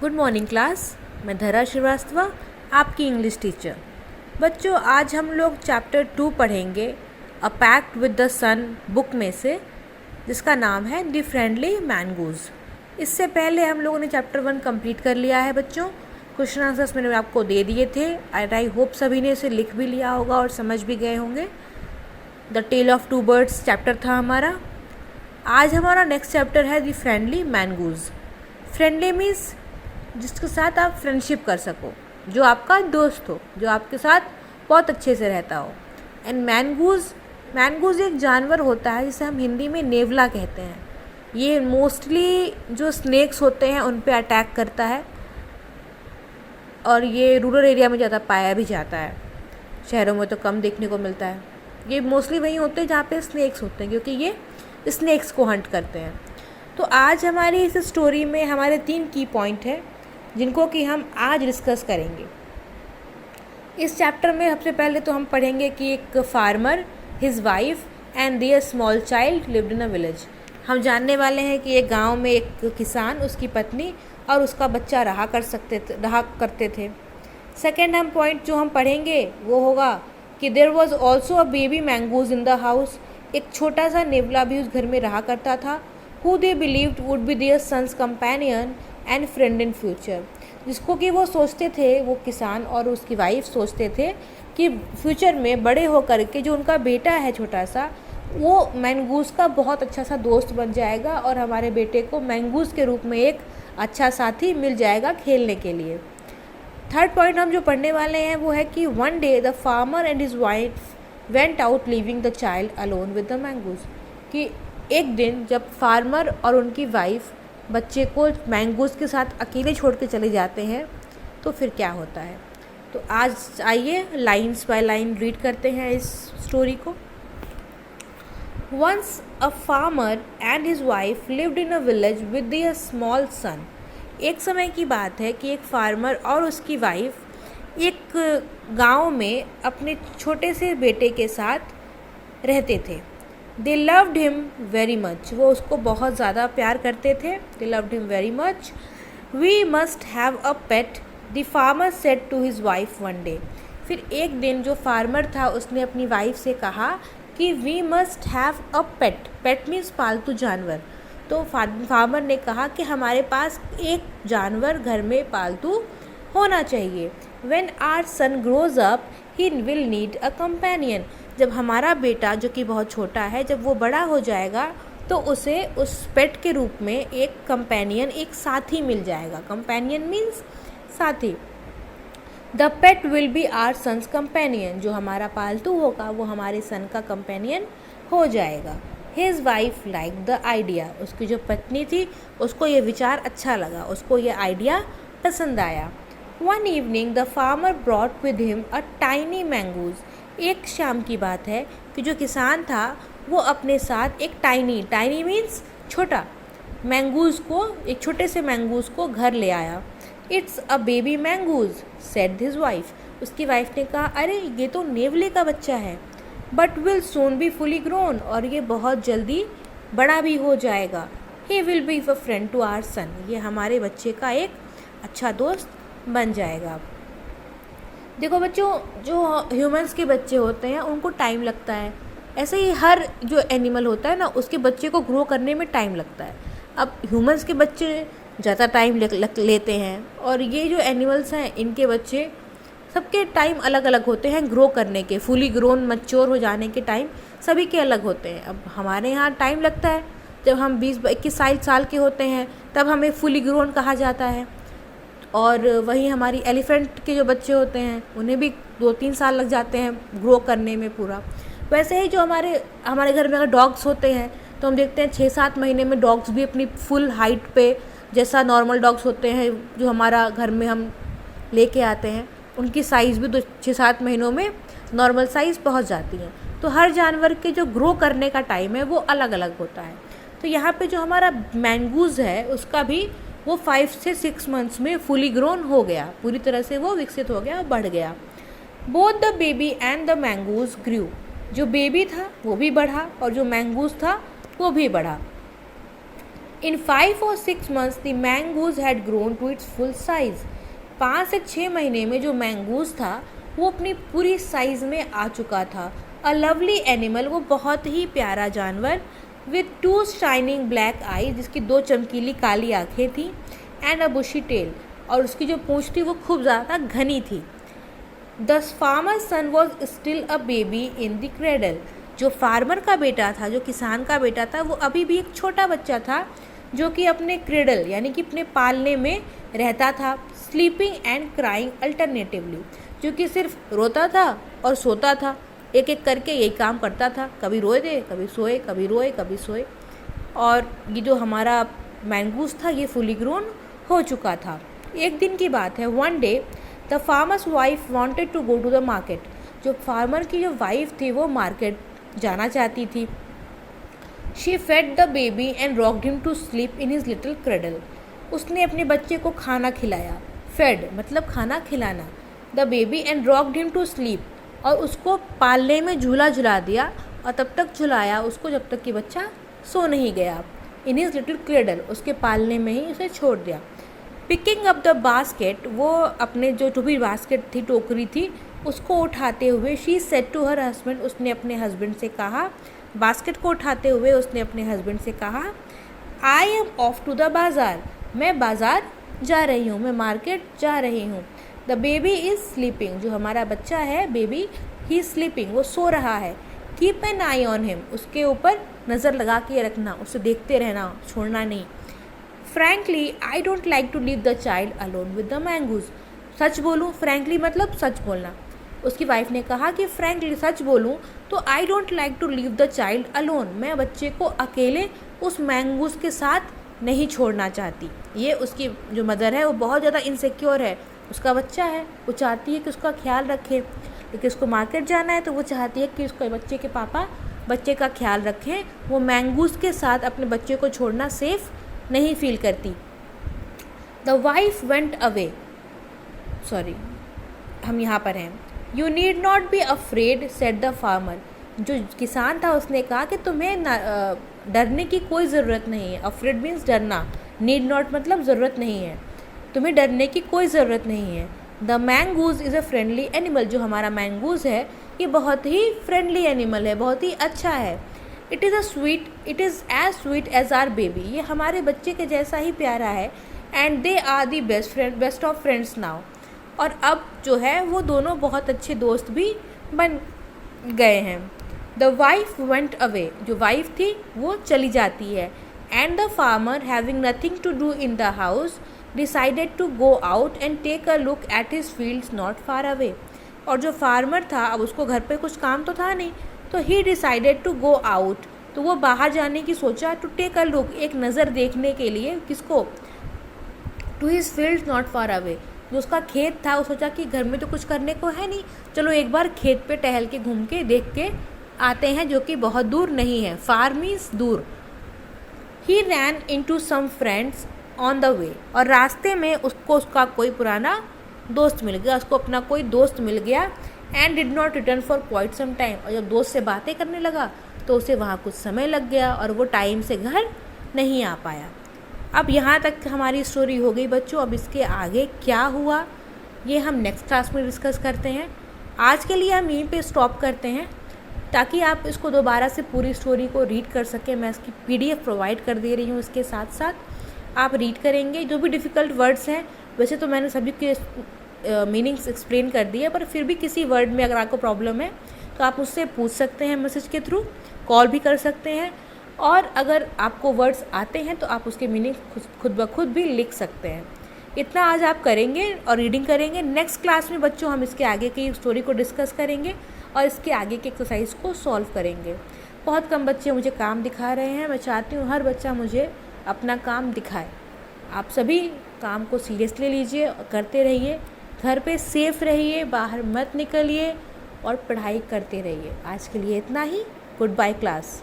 Good morning class. मैं धरा श्रीवास्तव, आपकी इंग्लिश टीचर। बच्चों, आज हम लोग चैप्टर 2 पढ़ेंगे a pact with the sun book में से, जिसका नाम है द फ्रेंडली मैंगूज़। इससे पहले हम लोगों ने चैप्टर 1 कंप्लीट कर लिया है बच्चों। क्वेश्चन आंसर्स मैंने आपको दे दिए थे एंड आई होप सभी ने इसे लिख भी लिया होगा और समझ भी गए होंगे। The tale of two birds chapter था हमारा। आज हमारा नेक्स्ट चैप्टर है the friendly mongoose. Friendly means जिसके साथ आप फ्रेंडशिप कर सको, जो आपका दोस्त हो, जो आपके साथ बहुत अच्छे से रहता हो। एंड मैंगूज़ एक जानवर होता है जिसे हम हिंदी में नेवला कहते हैं। ये मोस्टली जो स्नेक्स होते हैं उन पे अटैक करता है और ये रूरल एरिया में ज़्यादा पाया भी जाता है, शहरों में तो कम देखने को मिलता है। ये मोस्टली वहीं होते हैं जहाँ पे स्नेक्स होते हैं, क्योंकि ये स्नेक्स को हंट करते हैं। तो आज हमारी इस स्टोरी में हमारे 3 की पॉइंट हैं जिनको कि हम आज डिस्कस करेंगे। इस चैप्टर में सबसे पहले तो हम पढ़ेंगे कि एक farmer, his wife and their small child lived in a village. हम जानने वाले हैं कि एक गांव में एक किसान, उसकी पत्नी और उसका बच्चा रहा करते थे। सेकेंड हम पॉइंट जो हम पढ़ेंगे वो होगा कि there was also a baby mongoose in the house. एक छोटा सा नेवला भी उस घर में रहा करता था। Who they believed would be their son's companion and friend in future. जिसको कि वो सोचते थे, वो किसान और उसकी वाइफ सोचते थे कि फ्यूचर में बड़े होकर के जो उनका बेटा है छोटा सा, वो मैंगूज़ का बहुत अच्छा सा दोस्त बन जाएगा और हमारे बेटे को मैंगूज़ के रूप में एक अच्छा साथी मिल जाएगा खेलने के लिए। थर्ड पॉइंट हम जो पढ़ने वाले हैं वो है कि one day the farmer and his wife went out leaving the child alone with the mongoose. कि एक दिन जब फार्मर और उनकी वाइफ बच्चे को मैंगूज़ के साथ अकेले छोड़ के चले जाते हैं तो फिर क्या होता है। तो आज आइए लाइन्स बाय लाइन रीड करते हैं इस स्टोरी को। Once a farmer and his wife lived in a village with their small son. एक समय की बात है कि एक फार्मर और उसकी वाइफ एक गांव में अपने छोटे से बेटे के साथ रहते थे। They loved him very much. वो उसको बहुत ज़्यादा प्यार करते थे। They loved him very much. We must have a pet, the farmer said to his wife one day. फिर एक दिन जो फार्मर था उसने अपनी वाइफ से कहा कि we must have a pet. Pet means पालतू जानवर। तो फार्मर ने कहा कि हमारे पास एक जानवर घर में पालतू होना चाहिए। When our son grows up, he will need a companion. जब हमारा बेटा जो कि बहुत छोटा है, जब वो बड़ा हो जाएगा तो उसे उस पेट के रूप में एक कंपेनियन, एक साथी मिल जाएगा। कंपेनियन मीन्स साथी। The pet will be our son's companion. जो हमारा पालतू होगा वो हमारे सन का कंपेनियन हो जाएगा। His wife like the idea. उसकी जो पत्नी थी उसको ये विचार अच्छा लगा, उसको ये आइडिया पसंद आया। One evening the farmer brought with him a tiny mongoose. एक शाम की बात है कि जो किसान था वो अपने साथ एक टाइनी मीन्स छोटा मैंगूज़ को, एक छोटे से मैंगूज़ को घर ले आया। It's a baby mongoose said his wife. उसकी वाइफ ने कहा, अरे ये तो नेवले का बच्चा है, but will soon be fully grown. और ये बहुत जल्दी बड़ा भी हो जाएगा। He will be a friend to our son. ये हमारे बच्चे का एक अच्छा दोस्त बन जाएगा। देखो बच्चों, जो ह्यूमंस के बच्चे होते हैं उनको टाइम लगता है। ऐसे ही हर जो एनिमल होता है ना, उसके बच्चे को ग्रो करने में टाइम लगता है। अब ह्यूमंस के बच्चे ज़्यादा टाइम लेते हैं और ये जो एनिमल्स हैं इनके बच्चे सबके टाइम अलग अलग होते हैं ग्रो करने के। फुली ग्रोन मैच्योर हो जाने के टाइम सभी के अलग होते हैं। अब हमारे यहाँ टाइम लगता है, जब हम 20-21 साल के होते हैं तब हमें फुली ग्रोन कहा जाता है। और वहीं हमारी एलिफेंट के जो बच्चे होते हैं उन्हें भी 2-3 साल लग जाते हैं ग्रो करने में पूरा। वैसे ही जो हमारे घर में अगर डॉग्स होते हैं तो हम देखते हैं 6-7 महीने में डॉग्स भी अपनी फुल हाइट पे, जैसा नॉर्मल डॉग्स होते हैं जो हमारा घर में हम लेके आते हैं, उनकी साइज़ भी 6-7 महीनों में नॉर्मल साइज़ पहुंच जाती है। तो हर जानवर के जो ग्रो करने का टाइम है वो अलग अलग होता है। तो यहाँ पे जो हमारा मैंगूज़ है उसका भी वो 5 से 6 मंथ्स में फुली ग्रोन हो गया, पूरी तरह से वो विकसित हो गया, बढ़ गया। Both the baby and the mongoose grew. जो बेबी था वो भी बढ़ा और जो मैंगूज़ था वो भी बढ़ा। In 5 or 6 months the mangoose had grown to its full size. 5 से 6 महीने में जो मैंगूज था वो अपनी पूरी साइज़ में आ चुका था. अ लवली एनिमल, वो बहुत ही प्यारा जानवर. विथ 2 शाइनिंग ब्लैक आईज, जिसकी 2 चमकीली काली आँखें थी. एंड अ बुशी टेल, और उसकी जो पूँछ थी वो खूब ज़्यादा घनी थी. The farmer son was still a baby in the cradle. जो फार्मर का बेटा था, जो किसान का बेटा था, वो अभी भी एक छोटा बच्चा था जो कि अपने क्रेडल यानी कि अपने पालने में रहता था. स्लीपिंग एंड क्राइंग अल्टरनेटिवली, जो कि सिर्फ रोता था और सोता था. एक एक करके यही काम करता था. कभी रोए दे, कभी सोए, कभी रोए, कभी सोए. और ये जो हमारा मैंगूस था ये फुली ग्रोन हो चुका था. एक दिन की बात है. One day the farmer's wife wanted to go to the market. जो फार्मर की जो वाइफ थी वो मार्केट जाना चाहती थी. She fed the baby and rocked him to sleep in his little cradle. उसने अपने बच्चे को खाना खिलाया. फेड मतलब खाना खिलाना. The baby and rocked him to sleep, और उसको पालने में झूला झुला दिया और तब तक झुलाया उसको जब तक कि बच्चा सो नहीं गया. इन हिज लिटिल क्रेडल, उसके पालने में ही उसे छोड़ दिया. पिकिंग अप द बास्केट, वो अपने जो भी बास्केट थी, टोकरी थी, उसको उठाते हुए she said to her husband, उसने अपने हस्बैंड से कहा. बास्केट को उठाते हुए उसने अपने हस्बैंड से कहा, I am off to the bazaar. मैं बाज़ार जा रही हूँ, मैं मार्केट जा रही हूँ. द बेबी इज़ स्लीपिंग, जो हमारा बच्चा है बेबी, ही इज़ स्लीपिंग, वो सो रहा है. Keep an I on him, उसके ऊपर नज़र लगा के रखना, उसे देखते रहना, छोड़ना नहीं. Frankly I don't like to leave the child alone with the mongoose. सच बोलूँ, फ्रैंकली मतलब सच बोलना. उसकी वाइफ ने कहा कि फ्रैंकली सच बोलूँ तो I don't like to leave the child alone, मैं बच्चे को अकेले उस मैंगूज के साथ नहीं छोड़ना चाहती. ये उसकी जो मदर है वो बहुत ज़्यादा इनसिक्योर है. उसका बच्चा है, वो चाहती है कि उसका ख्याल रखे, लेकिन उसको मार्केट जाना है तो वो चाहती है कि उसके बच्चे के पापा बच्चे का ख्याल रखें. वो मैंगूज के साथ अपने बच्चे को छोड़ना सेफ नहीं फील करती. The wife went away, sorry हम यहाँ पर हैं. You need not be afraid said the farmer. जो किसान था उसने कहा कि तुम्हें डरने की कोई ज़रूरत नहीं है. अफ्रेड मीन्स डरना, नीड नॉट मतलब ज़रूरत नहीं है, तुम्हें डरने की कोई ज़रूरत नहीं है. The mongoose is a friendly animal. जो हमारा मैंगूज है ये बहुत ही फ्रेंडली एनिमल है, बहुत ही अच्छा है. It is as sweet as our baby. ये हमारे बच्चे के जैसा ही प्यारा है. And they are the best of friends now. और अब जो है वो दोनों बहुत अच्छे दोस्त भी बन गए हैं. The wife went away. जो वाइफ थी वो चली जाती है. And the farmer having nothing to do in the house decided to go out and take a look at his fields not far away. और जो फार्मर था, अब उसको घर पे कुछ काम तो था नहीं, तो ही डिसाइडेड टू गो आउट, तो वो बाहर जाने की सोचा. टू टेक अ लुक, एक नज़र देखने के लिए. किसको? To his fields not far away. जो उसका खेत था, वो सोचा कि घर में तो कुछ करने को है नहीं, चलो एक बार खेत पे टहल के घूम के देख के आते हैं, जो कि बहुत दूर नहीं है. फार मीन्स दूर. He ran into some friends on the way. और रास्ते में उसको उसका कोई पुराना दोस्त मिल गया, उसको अपना कोई दोस्त मिल गया. And did not return for quite some time. और जब दोस्त से बातें करने लगा तो उसे वहाँ कुछ समय लग गया और वो टाइम से घर नहीं आ पाया. अब यहाँ तक हमारी स्टोरी हो गई बच्चों. अब इसके आगे क्या हुआ ये हम नेक्स्ट क्लास में डिस्कस करते हैं. आज के लिए हम यहीं पे स्टॉप करते हैं ताकि आप इसको दोबारा से पूरी स्टोरी को रीड कर सकें. मैं इसकी PDF प्रोवाइड कर दे रही हूँ. इसके साथ साथ आप रीड करेंगे. जो भी डिफ़िकल्ट वर्ड्स हैं, वैसे तो मैंने सभी के मीनिंग्स एक्सप्लेन कर दिए, पर फिर भी किसी वर्ड में अगर आपको प्रॉब्लम है तो आप मुझसे पूछ सकते हैं मैसेज के थ्रू, कॉल भी कर सकते हैं. और अगर आपको वर्ड्स आते हैं तो आप उसके मीनिंग खुद ब खुद भी लिख सकते हैं. इतना आज आप करेंगे और रीडिंग करेंगे. नेक्स्ट क्लास में बच्चों हम इसके आगे की स्टोरी को डिस्कस करेंगे और इसके आगे की एक्सरसाइज को सॉल्व करेंगे. बहुत कम बच्चे मुझे काम दिखा रहे हैं. मैं चाहती हूँ हर बच्चा मुझे अपना काम दिखाए. आप सभी काम को सीरियसली लीजिए और करते रहिए. घर पे सेफ रहिए, बाहर मत निकलिए और पढ़ाई करते रहिए. आज के लिए इतना ही. Good bye class.